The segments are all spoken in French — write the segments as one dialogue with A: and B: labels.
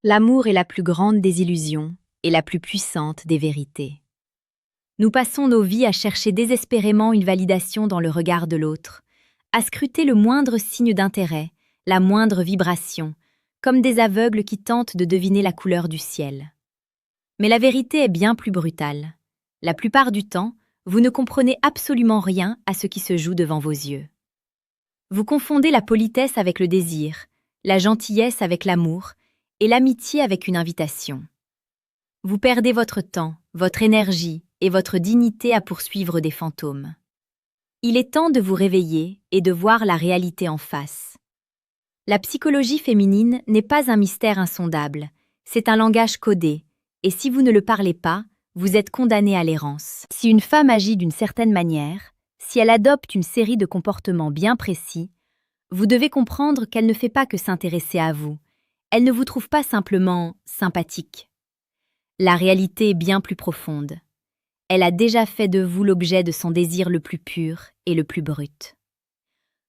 A: L'amour est la plus grande des illusions et la plus puissante des vérités. Nous passons nos vies à chercher désespérément une validation dans le regard de l'autre, à scruter le moindre signe d'intérêt, la moindre vibration, comme des aveugles qui tentent de deviner la couleur du ciel. Mais la vérité est bien plus brutale. La plupart du temps, vous ne comprenez absolument rien à ce qui se joue devant vos yeux. Vous confondez la politesse avec le désir, la gentillesse avec l'amour, et l'amitié avec une invitation. Vous perdez votre temps, votre énergie et votre dignité à poursuivre des fantômes. Il est temps de vous réveiller et de voir la réalité en face. La psychologie féminine n'est pas un mystère insondable, c'est un langage codé, et si vous ne le parlez pas, vous êtes condamné à l'errance. Si une femme agit d'une certaine manière, si elle adopte une série de comportements bien précis, vous devez comprendre qu'elle ne fait pas que s'intéresser à vous. Elle ne vous trouve pas simplement sympathique. La réalité est bien plus profonde. Elle a déjà fait de vous l'objet de son désir le plus pur et le plus brut.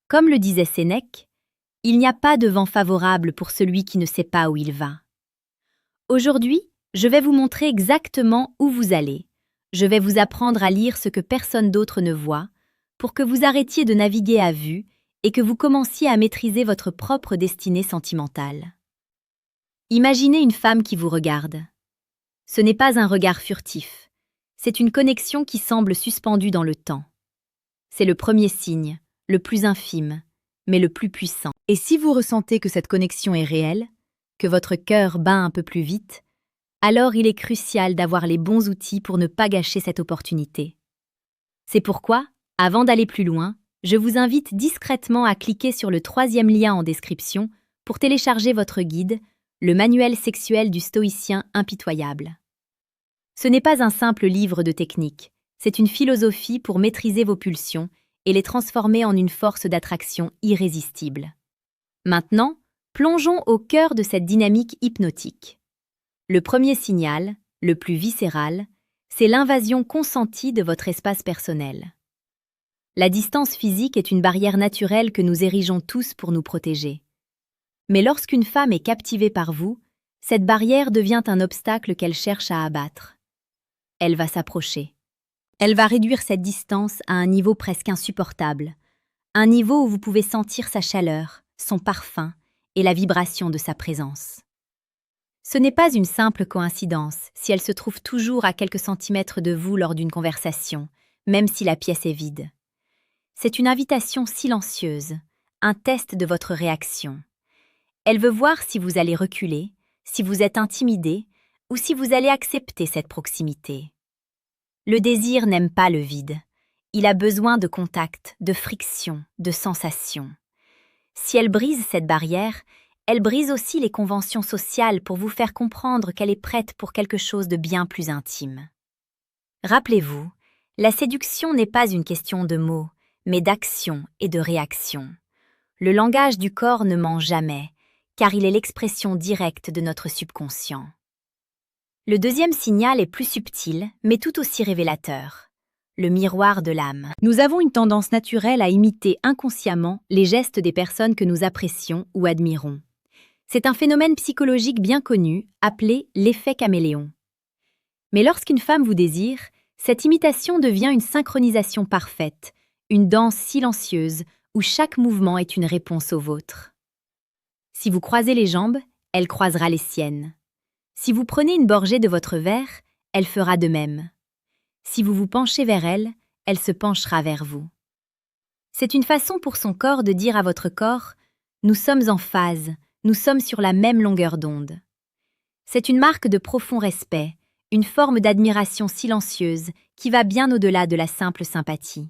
A: Comme le disait Sénèque, il n'y a pas de vent favorable pour celui qui ne sait pas où il va. Aujourd'hui, je vais vous montrer exactement où vous allez. Je vais vous apprendre à lire ce que personne d'autre ne voit, pour que vous arrêtiez de naviguer à vue et que vous commenciez à maîtriser votre propre destinée sentimentale. Imaginez une femme qui vous regarde. Ce n'est pas un regard furtif, c'est une connexion qui semble suspendue dans le temps. C'est le premier signe, le plus infime, mais le plus puissant. Et si vous ressentez que cette connexion est réelle, que votre cœur bat un peu plus vite, alors il est crucial d'avoir les bons outils pour ne pas gâcher cette opportunité. C'est pourquoi, avant d'aller plus loin, je vous invite discrètement à cliquer sur le 3e lien en description pour télécharger votre guide, le manuel sexuel du stoïcien impitoyable. Ce n'est pas un simple livre de technique, c'est une philosophie pour maîtriser vos pulsions et les transformer en une force d'attraction irrésistible. Maintenant, plongeons au cœur de cette dynamique hypnotique. Le premier signal, le plus viscéral, c'est l'invasion consentie de votre espace personnel. La distance physique est une barrière naturelle que nous érigeons tous pour nous protéger. Mais lorsqu'une femme est captivée par vous, cette barrière devient un obstacle qu'elle cherche à abattre. Elle va s'approcher. Elle va réduire cette distance à un niveau presque insupportable, un niveau où vous pouvez sentir sa chaleur, son parfum et la vibration de sa présence. Ce n'est pas une simple coïncidence si elle se trouve toujours à quelques centimètres de vous lors d'une conversation, même si la pièce est vide. C'est une invitation silencieuse, un test de votre réaction. Elle veut voir si vous allez reculer, si vous êtes intimidé ou si vous allez accepter cette proximité. Le désir n'aime pas le vide. Il a besoin de contact, de friction, de sensation. Si elle brise cette barrière, elle brise aussi les conventions sociales pour vous faire comprendre qu'elle est prête pour quelque chose de bien plus intime. Rappelez-vous, la séduction n'est pas une question de mots, mais d'action et de réaction. Le langage du corps ne ment jamais, car il est l'expression directe de notre subconscient. Le deuxième signal est plus subtil, mais tout aussi révélateur. Le miroir de l'âme. Nous avons une tendance naturelle à imiter inconsciemment les gestes des personnes que nous apprécions ou admirons. C'est un phénomène psychologique bien connu, appelé l'effet caméléon. Mais lorsqu'une femme vous désire, cette imitation devient une synchronisation parfaite, une danse silencieuse où chaque mouvement est une réponse au vôtre. Si vous croisez les jambes, elle croisera les siennes. Si vous prenez une gorgée de votre verre, elle fera de même. Si vous vous penchez vers elle, elle se penchera vers vous. C'est une façon pour son corps de dire à votre corps « Nous sommes en phase, nous sommes sur la même longueur d'onde ». C'est une marque de profond respect, une forme d'admiration silencieuse qui va bien au-delà de la simple sympathie.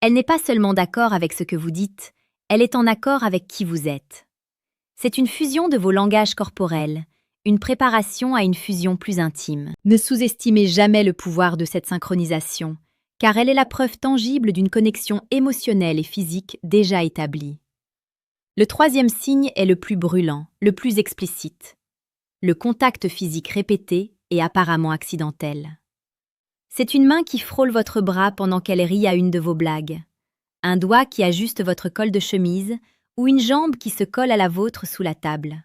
A: Elle n'est pas seulement d'accord avec ce que vous dites, elle est en accord avec qui vous êtes. C'est une fusion de vos langages corporels, une préparation à une fusion plus intime. Ne sous-estimez jamais le pouvoir de cette synchronisation, car elle est la preuve tangible d'une connexion émotionnelle et physique déjà établie. Le troisième signe est le plus brûlant, le plus explicite. Le contact physique répété et apparemment accidentel. C'est une main qui frôle votre bras pendant qu'elle rit à une de vos blagues, un doigt qui ajuste votre col de chemise ou une jambe qui se colle à la vôtre sous la table.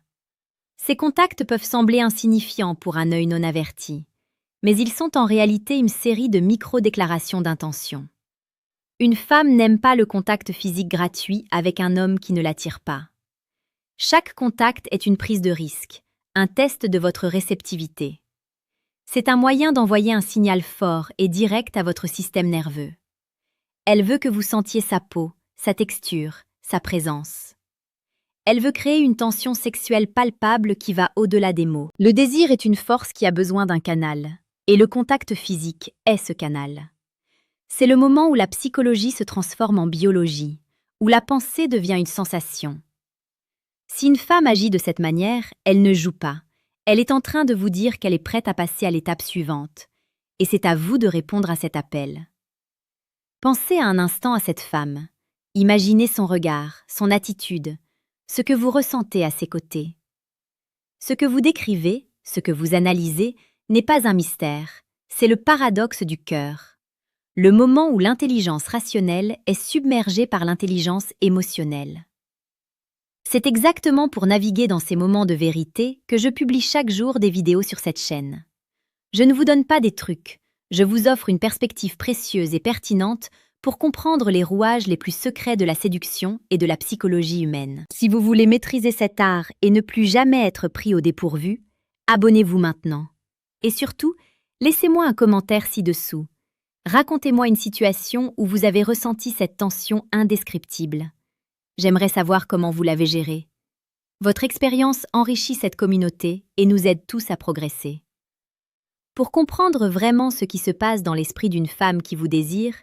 A: Ces contacts peuvent sembler insignifiants pour un œil non averti, mais ils sont en réalité une série de micro-déclarations d'intention. Une femme n'aime pas le contact physique gratuit avec un homme qui ne l'attire pas. Chaque contact est une prise de risque, un test de votre réceptivité. C'est un moyen d'envoyer un signal fort et direct à votre système nerveux. Elle veut que vous sentiez sa peau, sa texture, sa présence. Elle veut créer une tension sexuelle palpable qui va au-delà des mots. Le désir est une force qui a besoin d'un canal, et le contact physique est ce canal. C'est le moment où la psychologie se transforme en biologie, où la pensée devient une sensation. Si une femme agit de cette manière, elle ne joue pas. Elle est en train de vous dire qu'elle est prête à passer à l'étape suivante, et c'est à vous de répondre à cet appel. Pensez un instant à cette femme. Imaginez son regard, son attitude, ce que vous ressentez à ses côtés. Ce que vous décrivez, ce que vous analysez, n'est pas un mystère, c'est le paradoxe du cœur. Le moment où l'intelligence rationnelle est submergée par l'intelligence émotionnelle. C'est exactement pour naviguer dans ces moments de vérité que je publie chaque jour des vidéos sur cette chaîne. Je ne vous donne pas des trucs, je vous offre une perspective précieuse et pertinente pour comprendre les rouages les plus secrets de la séduction et de la psychologie humaine. Si vous voulez maîtriser cet art et ne plus jamais être pris au dépourvu, abonnez-vous maintenant. Et surtout, laissez-moi un commentaire ci-dessous. Racontez-moi une situation où vous avez ressenti cette tension indescriptible. J'aimerais savoir comment vous l'avez gérée. Votre expérience enrichit cette communauté et nous aide tous à progresser. Pour comprendre vraiment ce qui se passe dans l'esprit d'une femme qui vous désire,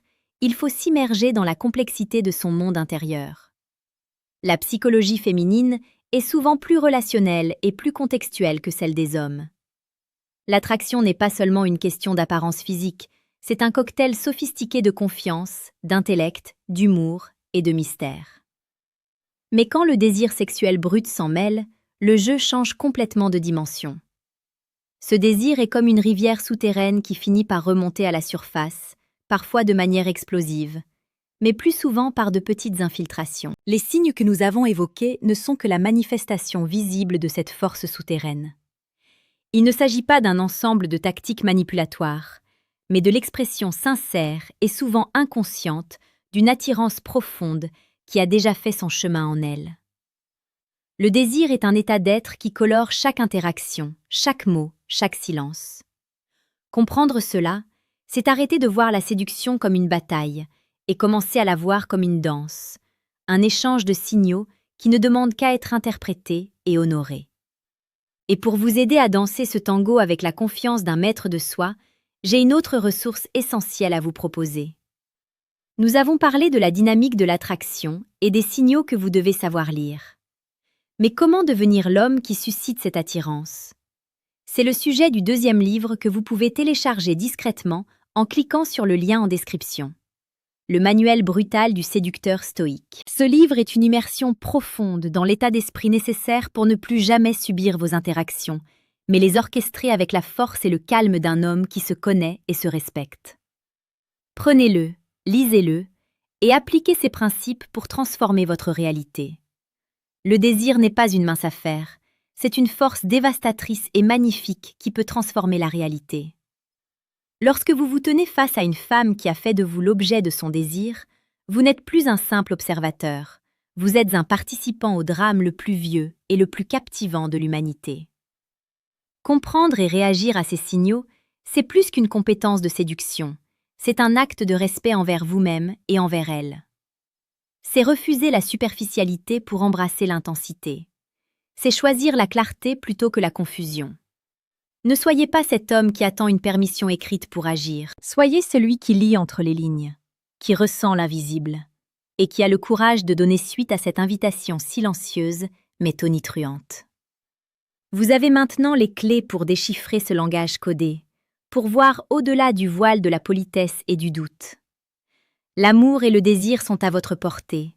A: il faut s'immerger dans la complexité de son monde intérieur. La psychologie féminine est souvent plus relationnelle et plus contextuelle que celle des hommes. L'attraction n'est pas seulement une question d'apparence physique, c'est un cocktail sophistiqué de confiance, d'intellect, d'humour et de mystère. Mais quand le désir sexuel brut s'en mêle, le jeu change complètement de dimension. Ce désir est comme une rivière souterraine qui finit par remonter à la surface, parfois de manière explosive, mais plus souvent par de petites infiltrations. Les signes que nous avons évoqués ne sont que la manifestation visible de cette force souterraine. Il ne s'agit pas d'un ensemble de tactiques manipulatoires, mais de l'expression sincère et souvent inconsciente d'une attirance profonde qui a déjà fait son chemin en elle. Le désir est un état d'être qui colore chaque interaction, chaque mot, chaque silence. Comprendre cela, c'est arrêter de voir la séduction comme une bataille et commencer à la voir comme une danse, un échange de signaux qui ne demande qu'à être interprété et honoré. Et pour vous aider à danser ce tango avec la confiance d'un maître de soi, j'ai une autre ressource essentielle à vous proposer. Nous avons parlé de la dynamique de l'attraction et des signaux que vous devez savoir lire. Mais comment devenir l'homme qui suscite cette attirance? C'est le sujet du deuxième livre que vous pouvez télécharger discrètement en cliquant sur le lien en description. Le manuel brutal du séducteur stoïque. Ce livre est une immersion profonde dans l'état d'esprit nécessaire pour ne plus jamais subir vos interactions, mais les orchestrer avec la force et le calme d'un homme qui se connaît et se respecte. Prenez-le, lisez-le, et appliquez ces principes pour transformer votre réalité. Le désir n'est pas une mince affaire, c'est une force dévastatrice et magnifique qui peut transformer la réalité. Lorsque vous vous tenez face à une femme qui a fait de vous l'objet de son désir, vous n'êtes plus un simple observateur, vous êtes un participant au drame le plus vieux et le plus captivant de l'humanité. Comprendre et réagir à ces signaux, c'est plus qu'une compétence de séduction. C'est un acte de respect envers vous-même et envers elle. C'est refuser la superficialité pour embrasser l'intensité. C'est choisir la clarté plutôt que la confusion. Ne soyez pas cet homme qui attend une permission écrite pour agir. Soyez celui qui lit entre les lignes, qui ressent l'invisible, et qui a le courage de donner suite à cette invitation silencieuse mais tonitruante. Vous avez maintenant les clés pour déchiffrer ce langage codé, pour voir au-delà du voile de la politesse et du doute. L'amour et le désir sont à votre portée,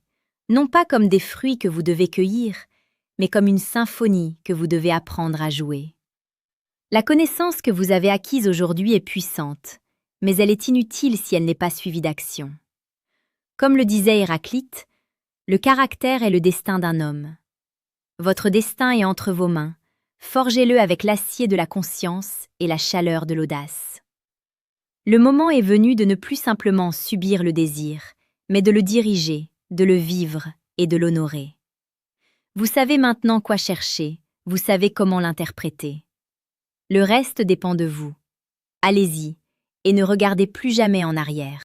A: non pas comme des fruits que vous devez cueillir, mais comme une symphonie que vous devez apprendre à jouer. La connaissance que vous avez acquise aujourd'hui est puissante, mais elle est inutile si elle n'est pas suivie d'action. Comme le disait Héraclite, le caractère est le destin d'un homme. Votre destin est entre vos mains, Forgez-le avec l'acier de la conscience et la chaleur de l'audace. Le moment est venu de ne plus simplement subir le désir, mais de le diriger, de le vivre et de l'honorer. Vous savez maintenant quoi chercher, vous savez comment l'interpréter. Le reste dépend de vous. Allez-y, et ne regardez plus jamais en arrière.